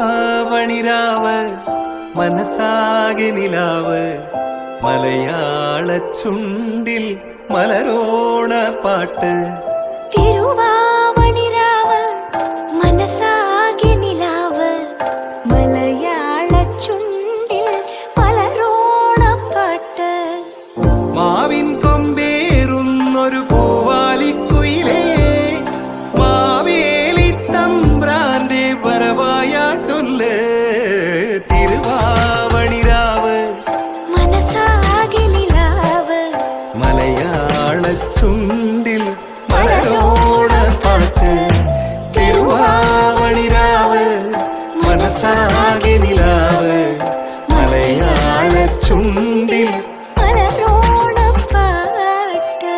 തിരുവാവണിരാവ് മനസാകെ നിലാവ് മലയാള ചുണ്ടിൽ മലരോണ പാട്ട്. തിരുവാവണിരാവ് മനസാകെ നിലാവ് മലയാള ചുണ്ടിൽ മലരോണ പാട്ട്. മാവിൻ കൊമ്പേറുന്നൊരു പൂവാലിക്കുയിലേ മാവേലി തമ്പ്രാന്റെ വരവായ ചൊല്ല്. തിരുവാവണിരാവ് മനസാകെ നിലാവ് മലയാള ചുണ്ടിൽ മലരോണ പാട്ട്. തിരുവാവണിരാവ് മനസാകെ നിലാവ് മലയാള ചുണ്ടിൽ മലരോണ പാട്ട്.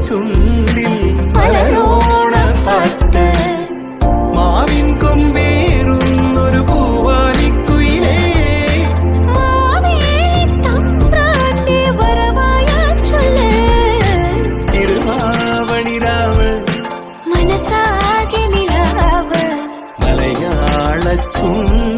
ചുണ്ടിൽ മലരോണ പാട്ട്. മാവിൻ കൊമ്പേറുന്നൊരു പൂവാലിക്കുയിലേ തമ്പ്രാന്റെ വരവായ ചൊല്ല്. തിരുവാവണിരാവ് മനസാകെ നിലാവ് മലയാള ചുണ്ടിൽ